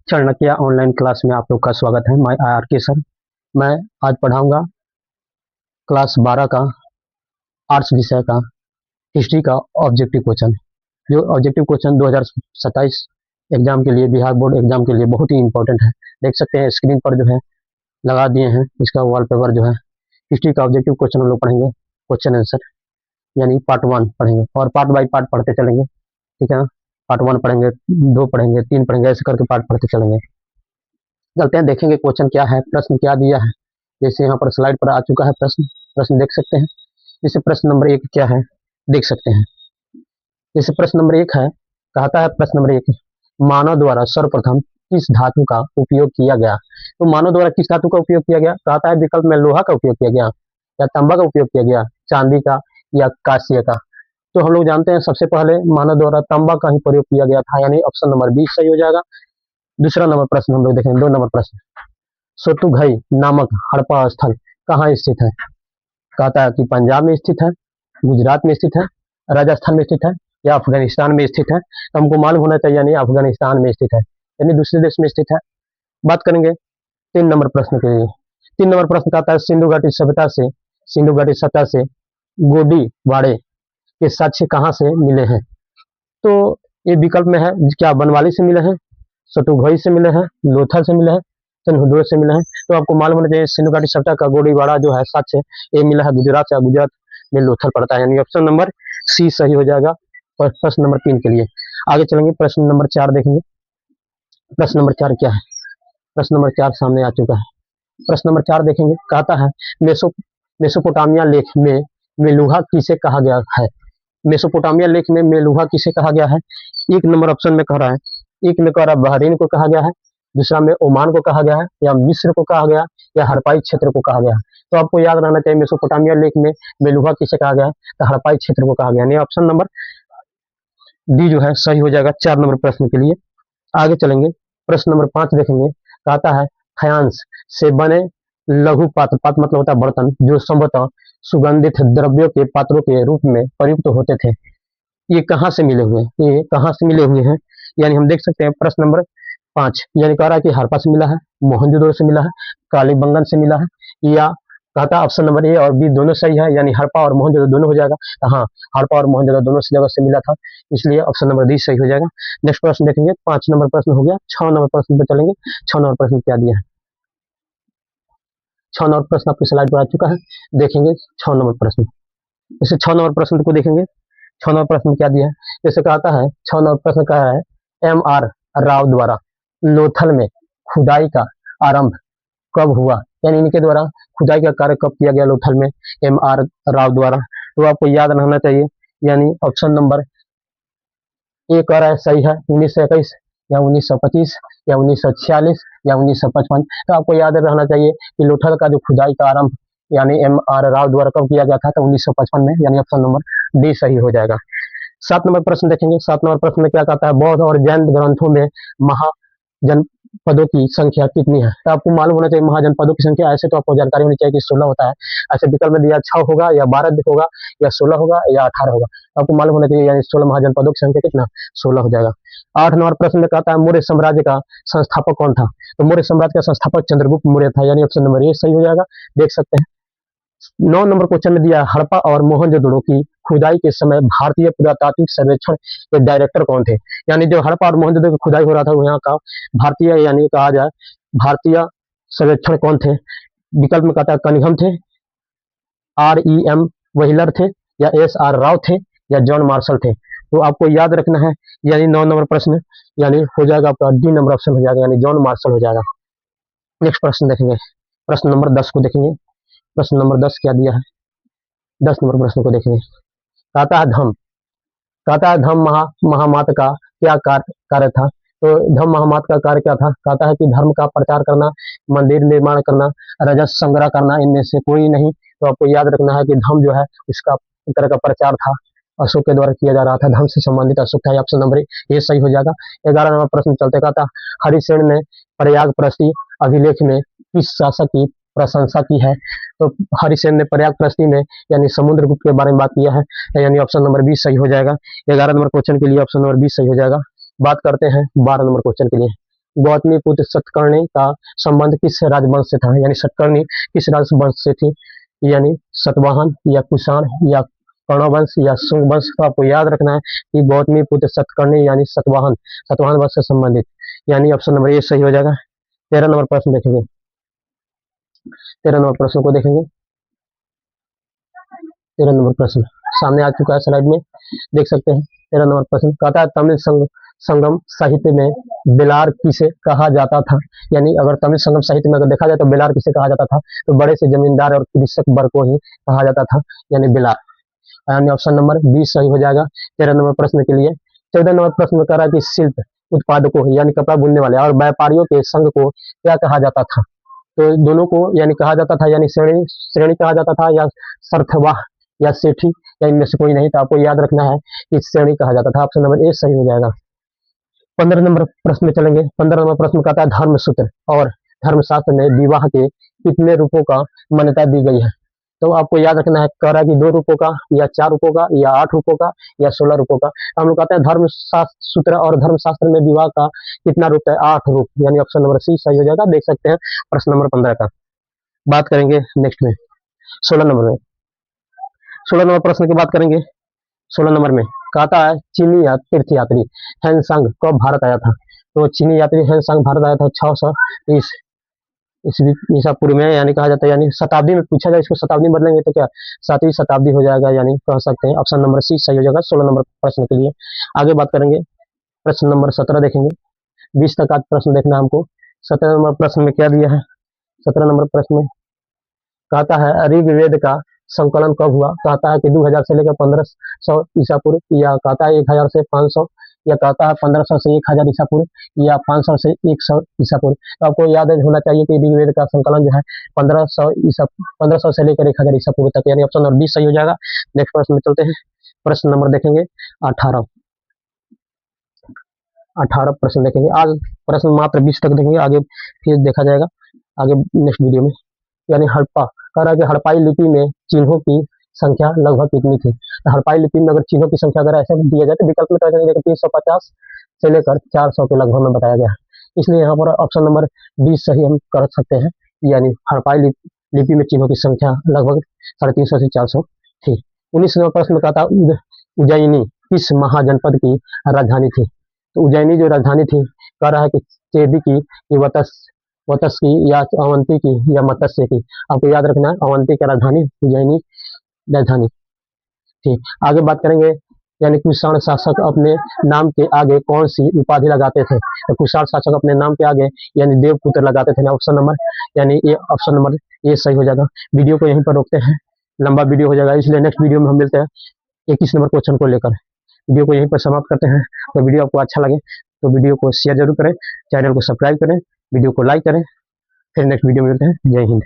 Chanakya online class में आप लोग का स्वागत है। मैं आर के सर। मैं आज पढ़ाऊंगा क्लास 12 का आर्ट्स विषय का हिस्ट्री का ऑब्जेक्टिव क्वेश्चन। जो ऑब्जेक्टिव क्वेश्चन 2027 एग्जाम के लिए, बिहार बोर्ड एग्जाम के लिए बहुत ही इंपॉर्टेंट है। देख सकते हैं स्क्रीन पर जो है लगा दिए हैं, इसका वॉलपेपर जो है। हिस्ट्री का ऑब्जेक्टिव क्वेश्चन हम लोग पढ़ेंगे, क्वेश्चन आंसर यानी पार्ट 1 पढ़ेंगे और पार्ट बाई पार्ट पढ़ते चलेंगे, ठीक है ना। पार्ट 1 पढ़ेंगे, 2 पढ़ेंगे, 3 पढ़ेंगे, ऐसे करके पार्ट पढ़ते चलेंगे। चलते हैं, देखेंगे क्वेश्चन क्या है, प्रश्न क्या दिया है। जैसे यहाँ पर स्लाइड पर आ चुका है प्रश्न, प्रश्न देख सकते हैं। जैसे प्रश्न नंबर 1 क्या है देख सकते हैं। जैसे प्रश्न नंबर 1 है, कहता है प्रश्न नंबर 1, मानव द्वारा सर्वप्रथम किस धातु का उपयोग किया गया। तो मानव द्वारा किस धातु का उपयोग किया गया, कहता है विकल्प में लोहा का उपयोग किया गया या तांबा का उपयोग किया गया, चांदी का या कांस्य का। तो हम लोग जानते हैं सबसे पहले मानव द्वारा तांबा का ही प्रयोग किया गया था, यानी ऑप्शन नंबर बी सही हो जाएगा। दूसरा नंबर प्रश्न हम लोग देखेंगे, 2 नंबर प्रश्न, सोतुघई नामक हड़प्पा स्थल कहाँ स्थित है। कहता है कि पंजाब में स्थित है, गुजरात में स्थित है, राजस्थान में स्थित है या अफगानिस्तान में स्थित है। तो हमको मालूम होना चाहिए, यानी अफगानिस्तान में स्थित है, यानी दूसरे देश में स्थित है। बात करेंगे 3 नंबर प्रश्न के लिए। 3 नंबर प्रश्न कहता है सिंधु घाटी सभ्यता से गोडीवाड़े के साक्ष्य कहाँ से मिले हैं। तो ये विकल्प में है, क्या बनवाली से मिले हैं, सतुघई से मिले हैं, लोथल से मिले हैं, चंदहुदुर से मिले हैं। तो आपको मालूम होना चाहिए सिंधु घाटी सभ्यता का गोडीवाड़ा जो है साक्ष्य ये मिला है गुजरात से, गुजरात में लोथल पड़ता है, यानी ऑप्शन नंबर सी सही हो जाएगा प्रश्न नंबर 3 के लिए। आगे चलेंगे, प्रश्न नंबर 4 देखेंगे। प्रश्न नंबर 4 क्या है, प्रश्न नंबर 4 सामने आ चुका है। प्रश्न नंबर 4 देखेंगे, कहता है मेसोपोटामिया लेख में मेलुहा किसे कहा गया है। मेसोपोटामिया लेख में मेलुहा किसे कहा गया है। 1 नंबर ऑप्शन में कह रहा है, एक में कह रहा है बहरीन को कहा गया है, दूसरा में ओमान को कहा गया है, या मिस्र को कहा गया, या हड़प्पाई क्षेत्र को कहा गया है। तो आपको याद रहना चाहिए मेसोपोटामिया लेख में मेलुहा किसे कहा गया है, तो हड़प्पाई क्षेत्र को कहा गया, यानी ऑप्शन नंबर डी जो है सही हो जाएगा 4 नंबर प्रश्न के लिए। आगे चलेंगे, प्रश्न नंबर 5 देखेंगे। कहता है फयांस से बने लघु पात्र, पात्र मतलब होता है बर्तन, जो संभवतः सुगंधित द्रव्यों के पात्रों के रूप में प्रयुक्त होते थे, ये कहाँ से मिले हुए हैं, ये कहाँ से मिले हुए हैं। यानी हम देख सकते हैं प्रश्न नंबर 5, यानी कह रहा है कि हड़प्पा से मिला है, मोहनजोदड़ो से मिला है, कालीबंगन से मिला है, या कहता है ऑप्शन नंबर ए और बी दोनों सही है, यानी हड़प्पा और मोहनजोदड़ो दोनों हो जाएगा। तो हाँ, हड़प्पा और मोहनजोदड़ो दोनों से जगह से मिला था, इसलिए ऑप्शन नंबर डी सही हो जाएगा। नेक्स्ट प्रश्न देखेंगे, 5 नंबर प्रश्न हो गया। 6 नंबर प्रश्न पर चलेंगे। 6 नंबर प्रश्न क्या दिया है, 6 नंबर प्रश्न आपकी स्लाइड पर आ चुका है, देखेंगे 6 नंबर प्रश्न। जैसे 6 नंबर प्रश्न को देखेंगे, 6 नंबर प्रश्न क्या दिया है। जैसे कहता है 6 नंबर प्रश्न कह रहा है M.R. राव द्वारा लोथल में खुदाई का आरंभ कब हुआ, यानी इनके द्वारा खुदाई का कार्य कब किया गया लोथल में, M.R. राव द्वारा। तो आपको याद रहना चाहिए, यानी ऑप्शन नंबर ए कह रहा है सही है, 1921 या 1925 या 1946 या 1955। तो आपको याद रहना चाहिए कि लोथल का जो खुदाई का आरंभ यानी M.R. राव द्वारा कब किया गया था, तो 1955 में, यानी ऑप्शन नंबर डी सही हो जाएगा। 7 नंबर प्रश्न देखेंगे। 7 नंबर प्रश्न में क्या कहता है, बौद्ध और जैन ग्रंथों में महाजनपदों की संख्या कितनी है। तो आपको मालूम होना चाहिए महाजनपदों की संख्या, ऐसे तो आपको जानकारी होनी चाहिए कि 16 होता है, ऐसे विकल्प में दिया 6 होगा या 12 होगा या 16 होगा या 18 होगा। आपको मालूम होना चाहिए, यानी 16 महाजनपदों की संख्या कितना, 16 हो जाएगा। 8 नंबर प्रश्न में कहता है मौर्य साम्राज्य का संस्थापक कौन था। तो मौर्य साम्राज्य का संस्थापक चंद्रगुप्त मौर्य था, यानी ऑप्शन नंबर ए सही हो जाएगा, देख सकते हैं। 9 नंबर क्वेश्चन में दिया हड़प्पा और मोहनजोदड़ो की खुदाई के समय भारतीय पुरातात्विक सर्वेक्षण के डायरेक्टर कौन थे। यानी जो हड़प्पा और मोहनजोदड़ो की खुदाई हो रहा था यहाँ का भारतीय, यानी कहा जाए भारतीय सर्वेक्षण कौन थे। विकल्प में कहता है कनिंघम थे, R.E.M. व्हीलर थे, या S.R. राव थे, या जॉन मार्शल थे। तो आपको याद रखना है, यानी 9 नंबर प्रश्न यानी हो जाएगा आपका डी नंबर ऑप्शन हो जाएगा, यानी जॉन मार्शल हो जाएगा। नेक्स्ट प्रश्न देखेंगे, प्रश्न नंबर 10 को देखेंगे। प्रश्न नंबर 10 क्या दिया है, 10 नंबर प्रश्न को देखेंगे। कहता है धम्म महामात का क्या कार्य था। तो धम्म महामात का कार्य क्या था, कहता है कि धर्म का प्रचार करना, मंदिर निर्माण करना, राजस्व संग्रह करना, इनमें से कोई नहीं। तो आपको याद रखना है कि धम्म जो है उसका एक तरह का प्रचार था, अशोक के द्वारा किया जा रहा था, धर्म से संबंधित अशोक था, ऑप्शन नंबर ये सही हो जाएगा। 11 नंबर प्रश्न चलते, कहता हरिसेन ने प्रयाग प्रस्ती अभिलेख में किस शासक की प्रशंसा की है। तो हरिसेन ने प्रयाग प्रस्ती में यानी समुद्रगुप्त के बारे में बात किया है, यानी ऑप्शन नंबर 20 सही हो जाएगा। 11 नंबर क्वेश्चन के लिए ऑप्शन नंबर 20 सही हो जाएगा। बात करते हैं 12 नंबर क्वेश्चन के लिए। गौतमीपुत्र सतकर्णी का संबंध किस राजवंश से था, यानी सतकर्णी किस राजवंश से थी, यानी सतवाहन या कुषाण या कर्णवंश या शुंग वंश। तो आपको याद रखना है कि गौतमीपुत्र सतकर्णी यानी सतवाहन वंश से संबंधित, यानी ऑप्शन नंबर ए सही हो जाएगा। 13 नंबर प्रश्न देखेंगे। 13 नंबर प्रश्न को देखेंगे। 13 नंबर प्रश्न सामने आ चुका है स्लाइड में, देख सकते हैं। 13 नंबर प्रश्न कहता है तमिल संगम साहित्य में बेलार किसे कहा जाता था, यानी अगर तमिल संगम साहित्य में अगर देखा जाए तो बेलार किसे कहा जाता था, तो बड़े से जमींदार और कृषक वर्ग को ही कहा जाता था, यानी बेलार, यानी ऑप्शन नंबर बी सही हो जाएगा 13 नंबर प्रश्न के लिए। 14 नंबर प्रश्न में कह रहा है कि शिल्प उत्पादकों यानी कपड़ा बुनने वाले और व्यापारियों के संघ को क्या कहा जाता था, तो दोनों को यानी कहा जाता था, यानी श्रेणी कहा जाता था, या सरथवाह या सेठी, या इनमें से कोई नहीं, तो आपको याद रखना है कि श्रेणी कहा जाता था। ऑप्शन नंबर ए सही हो जाएगा। 15 नंबर प्रश्न में चलेंगे। 15 नंबर प्रश्न कहता है धर्मसूत्र और धर्मशास्त्र में विवाह के कितने रूपों का मान्यता दी गई है, तो आपको याद रखना है, कह रहा है कि 2 रूपों का या 4 रूपों का या 8 रूपों का या 16 रूपों का। हम लोग कहते हैं धर्मशास्त्र और धर्मशास्त्र में विवाह का कितना रूप है, 8 रूप, यानी ऑप्शन नंबर सी सही हो जाएगा। देख सकते हैं प्रश्न नंबर 15 का। बात करेंगे नेक्स्ट में 16 नंबर में। 16 नंबर प्रश्न की बात करेंगे। 16 नंबर में कहता है चीनी या तीर्थ यात्री हैंसांग कब भारत आया था, तो चीनी यात्री हैंसांग भारत आया था 630 ईसा पूर्व में, यानी कहा जाता है, यानी शताब्दी में पूछा जाए, इसको शताब्दी बदलेंगे तो क्या 7वीं शताब्दी हो जाएगा, यानी कह सकते हैं ऑप्शन नंबर सी सही हो जाएगा 16 नंबर प्रश्न के लिए। आगे बात करेंगे प्रश्न नंबर 17 देखेंगे। 20 तक आज प्रश्न देखना है हमको। 17 नंबर प्रश्न में क्या दिया है, 17 नंबर प्रश्न में कहता है ऋग्वेद का संकलन कब हुआ, कहता है कि 2000 से लेकर 1500 ईसा पूर्व, या कहता है 1000 से 500, या कहता है 1500 से 1000 ईसा पूर्व, या 500 से 100 ईसा पूर्व। तो आपको याद होना चाहिए कि ऋग्वेद का संकलन जो है 1500 से लेकर 1000 ईसा पूर्व तक, यानी ऑप्शन नंबर 20 सही हो जाएगा। नेक्स्ट प्रश्न में चलते हैं। प्रश्न नंबर देखेंगे 18 प्रश्न देखेंगे आज। प्रश्न मात्र 20 तक देखेंगे, आगे फिर देखा जाएगा आगे नेक्स्ट वीडियो में। यानी हड़प्पा कह रहा है कि हड़प्पाई लिपि में चिन्हों की संख्या लगभग कितनी थी, तो हड़प्पाई लिपि में अगर चिन्हों की संख्या अगर ऐसे दिया जाए तो विकल्प में तो ऐसे 350 से लेकर 400 के लगभग में बताया गया है, इसलिए यहाँ पर ऑप्शन नंबर 20 सही हम कर सकते हैं, यानी हड़प्पाई लिपि में चिन्हों की संख्या लगभग 350 से 400 थी। 19 नंबर प्रश्न में कहा था उज्जैनी किस महाजनपद की राजधानी थी, तो उज्जैनी जो राजधानी थी कह रहा है कि चेदी की वतस की या अवंती की या मत्स्य की। आपको याद रखना है अवंती की राजधानी उज्जैनी राजधानी थी। आगे बात करेंगे, यानी कुषाण शासक अपने नाम के आगे कौन सी उपाधि लगाते थे, तो कुषाण शासक अपने नाम के आगे यानी देवपुत्र लगाते थे, ऑप्शन नंबर यानी ये ऑप्शन नंबर ये सही हो जाएगा। वीडियो को यहीं पर रोकते हैं, लंबा वीडियो हो जाएगा, इसलिए नेक्स्ट वीडियो में हम मिलते हैं 21 नंबर क्वेश्चन को लेकर। वीडियो को यहीं पर समाप्त करते हैं। तो वीडियो आपको अच्छा लगे तो वीडियो को शेयर जरूर करें, चैनल को सब्सक्राइब करें, वीडियो को लाइक करें। फिर नेक्स्ट वीडियो में मिलते हैं। जय हिंद।